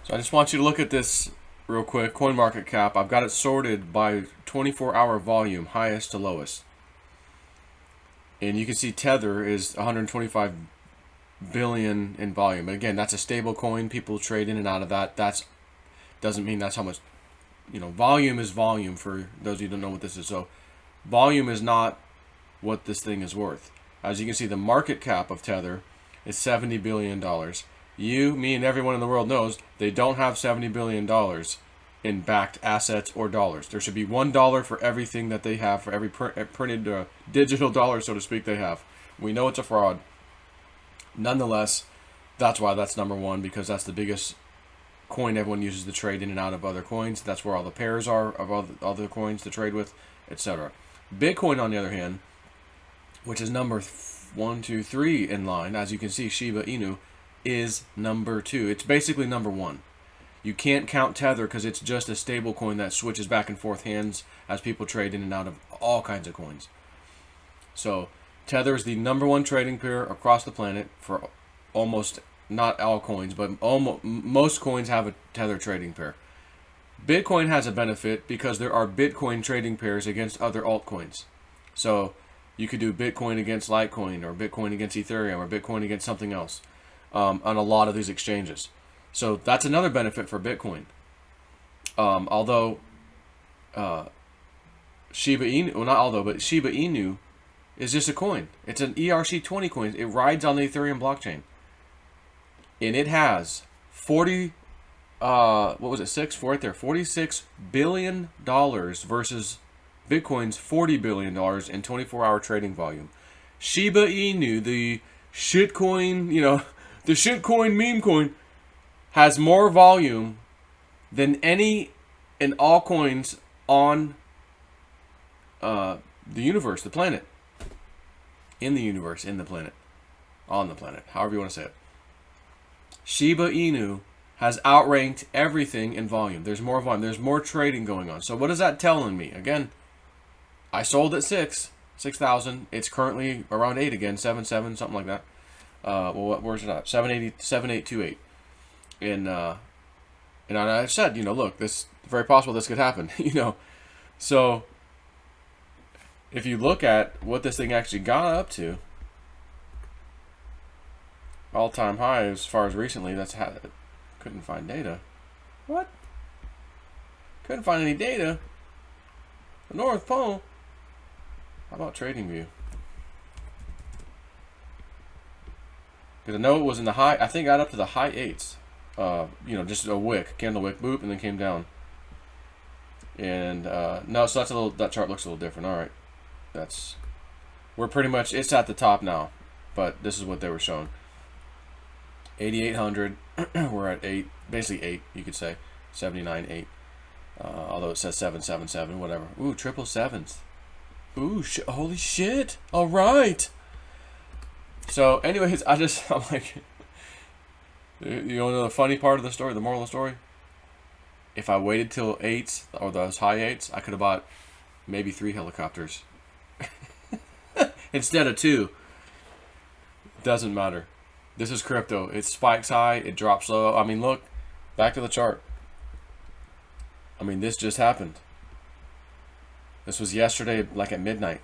So I just want you to look at this real quick. CoinMarketCap. I've got it sorted by 24-hour volume, highest to lowest. And you can see Tether is 125 billion in volume. And again, that's a stable coin. People trade in and out of that. That's doesn't mean that's how much, volume is volume for those of you who don't know what this is. So volume is not what this thing is worth. As you can see, the market cap of Tether is $70 billion. You, me, and everyone in the world knows they don't have $70 billion in backed assets or dollars. There should be $1 for everything that they have, for every printed digital dollar, so to speak, they have. We know it's a fraud. Nonetheless, that's why that's number one, because that's the biggest coin everyone uses to trade in and out of other coins. That's where all the pairs are of other coins to trade with, etc. Bitcoin, on the other hand, which is number 1, 2, 3 in line, as you can see, Shiba Inu is number 2. It's basically number 1. You can't count Tether because it's just a stable coin that switches back and forth hands as people trade in and out of all kinds of coins. So Tether is the number 1 trading pair across the planet for almost, not all coins, but almost most coins have a Tether trading pair. Bitcoin has a benefit because there are Bitcoin trading pairs against other altcoins. So you could do Bitcoin against Litecoin, or Bitcoin against Ethereum, or Bitcoin against something else on a lot of these exchanges. So that's another benefit for Bitcoin. Although Shiba Inu, well, not although, but Shiba Inu is just a coin. It's an ERC20 coin. It rides on the Ethereum blockchain. And it has 40, what was it, 4 right there, $46 billion versus Bitcoin's $40 billion in 24-hour trading volume. Shiba Inu, the shitcoin, the shitcoin meme coin, has more volume than any and all coins on the universe, the planet. In the universe, in the planet, on the planet, however you want to say it. Shiba Inu has outranked everything in volume. There's more volume. There's more trading going on. So what is that telling me? Again, I sold at 6,000. It's currently around 8 again, 7,7, something like that. Where's it at? 7,828. And I said, look, this very possible this could happen. So if you look at what this thing actually got up to, all-time high as far as recently, couldn't find data. What? Couldn't find any data. The North Pole. How about TradingView? Because I know it was in the high, I think it got up to the high 8s. Just a wick, candle wick, boop, and then came down. And no, so that chart looks a little different. All right, we're pretty much, it's at the top now, but this is what they were showing. 8,800. We're at 8, basically 8, you could say 79.8. Although it says 777, whatever. Ooh, triple sevens. Ooh, holy shit! All right. So, anyways, I'm like, you want to know the funny part of the story, the moral of the story? If I waited till 8s, or those high 8s, I could have bought maybe 3 helicopters instead of 2. Doesn't matter. This is crypto. It spikes high, it drops low. I mean, look, back to the chart. I mean, this just happened. This was yesterday, like at midnight.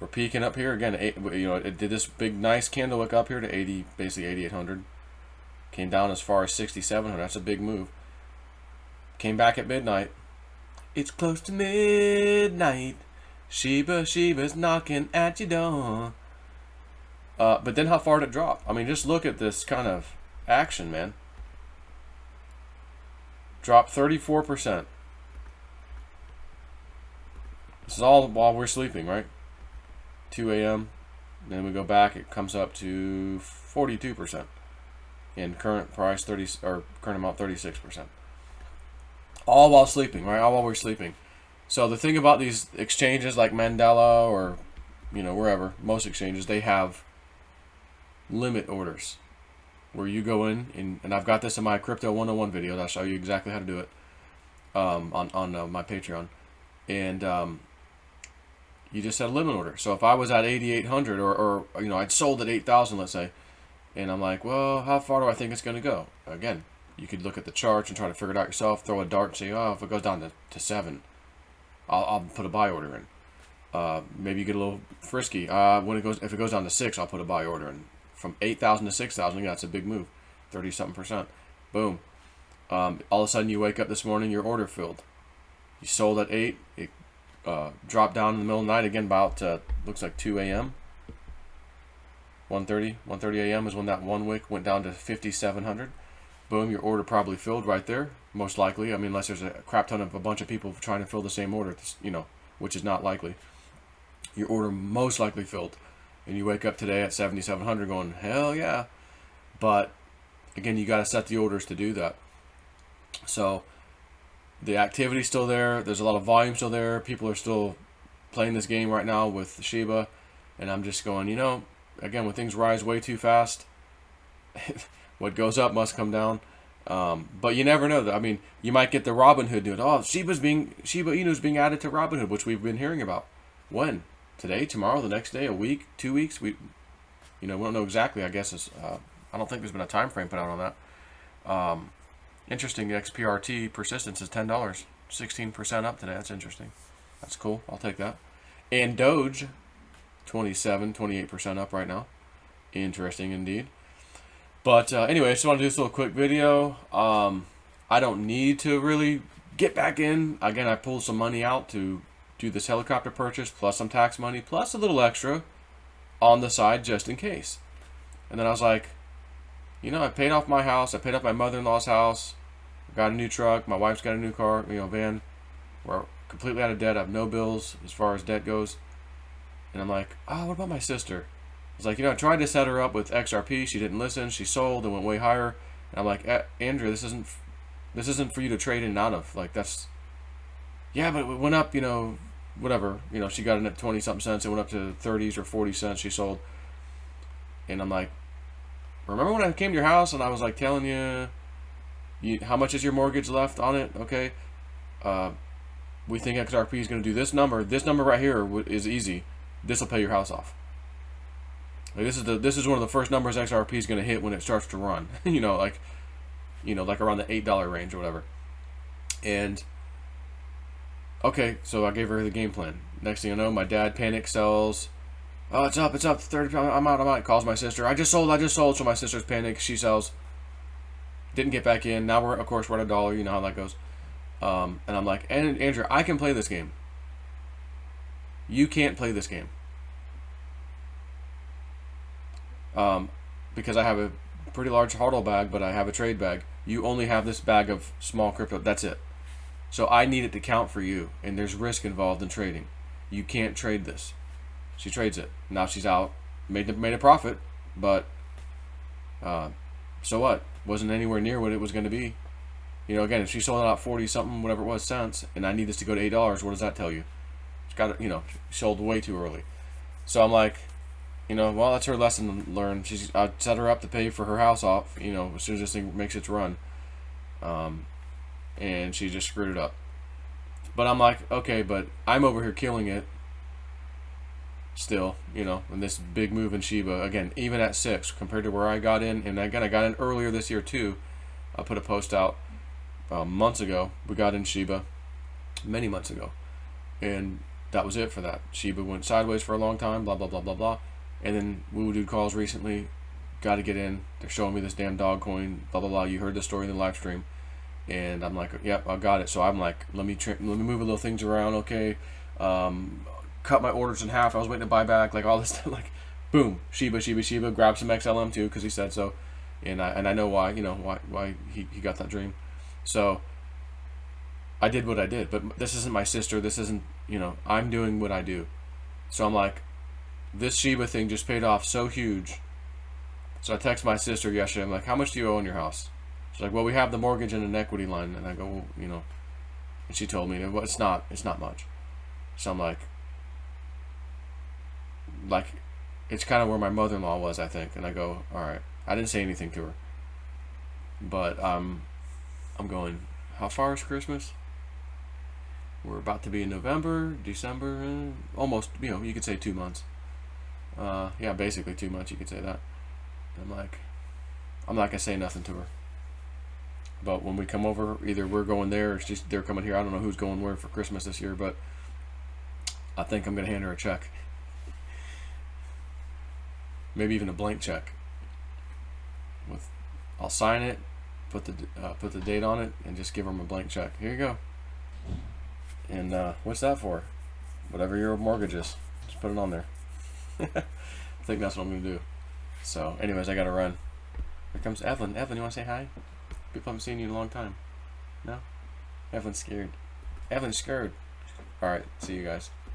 We're peaking up here again. It did this big, nice candle wick up here to 80, basically 8,800. Came down as far as 6,700. That's a big move. Came back at midnight. It's close to midnight. Shiba's knocking at your door. But then how far did it drop? I mean, just look at this kind of action, man. Dropped 34%. This is all while we're sleeping, right? 2 a.m. Then we go back, it comes up to 42%. And current price current amount 36%. All while sleeping, right? All while we're sleeping. So the thing about these exchanges like Mandela or wherever, most exchanges, they have limit orders where you go in and I've got this in my Crypto 101 video. I'll show you exactly how to do it on my Patreon. And you just set a limit order. So if I was at 8,800 or I'd sold at 8,000, let's say, and I'm like, well, how far do I think it's going to go? Again, You could look at the charts and try to figure it out yourself. Throw a dart and say, oh, if it goes down to 7, I'll put a buy order in. Maybe you get a little frisky. If it goes down to 6, I'll put a buy order in. From 8,000 to 6,000, yeah, that's a big move. 30-something%. Boom. All of a sudden, you wake up this morning, your order filled. You sold at 8. It dropped down in the middle of the night again, about looks like 2 a.m. 1:30 a.m. is when that one wick went down to 5,700. Boom, your order probably filled right there, most likely. I mean, unless there's a crap ton of a bunch of people trying to fill the same order, which is not likely. Your order most likely filled. And you wake up today at 7,700 going, hell yeah. But, again, you got to set the orders to do that. So, the activity's still there. There's a lot of volume still there. People are still playing this game right now with the Shiba. And I'm just going, again, when things rise way too fast, what goes up must come down. But you never know. I mean, you might get the Robinhood news. Oh, Shiba Inu is being added to Robinhood, which we've been hearing about. When? Today, tomorrow, the next day, a week, 2 weeks? We don't know exactly. I guess I don't think there's been a time frame put out on that. Interesting. The XPRT persistence is $10, 16% up today. That's interesting. That's cool. I'll take that. And Doge, 28% up right now. Interesting indeed. But anyway, I just want to do this little quick video. I don't need to really get back in. Again, I pulled some money out to do this helicopter purchase, plus some tax money, plus a little extra on the side just in case. And then I was like, I paid off my house. I paid off my mother-in-law's house. Got a new truck. My wife's got a new car, van. We're completely out of debt. I have no bills as far as debt goes. And I'm like, what about my sister? I was like, I tried to set her up with XRP. She didn't listen. She sold and went way higher. And I'm like, Andrew, this isn't for you to trade in and out of. Like, that's, yeah, but it went up, whatever. She got in at 20-something cents. It went up to 30s or 40 cents. She sold. And I'm like, remember when I came to your house and I was like telling you how much is your mortgage left on it? Okay. We think XRP is going to do this number. This number right here is easy. This will pay your house off. Like this is one of the first numbers XRP is going to hit when it starts to run. like around the $8 range or whatever. And okay, so I gave her the game plan. Next thing I know, my dad panic sells. Oh, it's up 30. I'm out. Calls my sister. I just sold. So my sister's panic. She sells. Didn't get back in. Now we're at $1. You know how that goes. And I'm like, Andrew, I can play this game. You can't play this game. Because I have a pretty large HODL bag, but I have a trade bag. You only have this bag of small crypto. That's it. So I need it to count for you, and there's risk involved in trading. You can't trade this. She trades it. Now she's out. Made a profit, but so what? Wasn't anywhere near what it was going to be. Again, if she sold it out 40 something, whatever it was, cents, and I need this to go to $8, what does that tell you? It's got to, sold way too early. So I'm like, well, that's her lesson learned. I set her up to pay for her house off, as soon as this thing makes its run. And she just screwed it up. But I'm like, okay, but I'm over here killing it still, in this big move in Shiba. Again, even at 6 compared to where I got in. And again, I got in earlier this year too. I put a post out months ago. We got in Shiba many months ago. And that was it for that. Shiba went sideways for a long time, blah, blah, blah, blah, blah. And then Woo Dude calls recently, got to get in. They're showing me this damn dog coin, blah, blah, blah. You heard the story in the live stream. And I'm like, yep, I got it. So I'm like, let me move a little things around, okay. Cut my orders in half. I was waiting to buy back, like all this stuff. Like, boom, Shiba. Grab some XLM too, because he said so. And I know why, why he got that dream. So I did what I did. But this isn't my sister. This isn't, I'm doing what I do. So I'm like, this Shiba thing just paid off so huge. So I text my sister yesterday. I'm like, how much do you owe on your house? She's like, well, we have the mortgage and an equity line. And I go, well, and she told me, well, it's not much. So I'm like, it's kind of where my mother-in-law was, I think. And I go, all right. I didn't say anything to her. But I'm going, how far is Christmas? We're about to be in November, December, almost, you could say 2 months. Yeah, basically 2 months, you could say that. I'm not going to say nothing to her. But when we come over, either we're going there or it's just they're coming here. I don't know who's going where for Christmas this year, but I think I'm going to hand her a check. Maybe even a blank check. I'll sign it, put the date on it, and just give them a blank check. Here you go. And what's that for? Whatever your mortgage is, just put it on there. I think that's what I'm gonna do. So, anyways, I gotta run. Here comes Evelyn. Evelyn, you wanna say hi? People haven't seen you in a long time. No? Evelyn's scared. Evelyn's scared. All right, see you guys.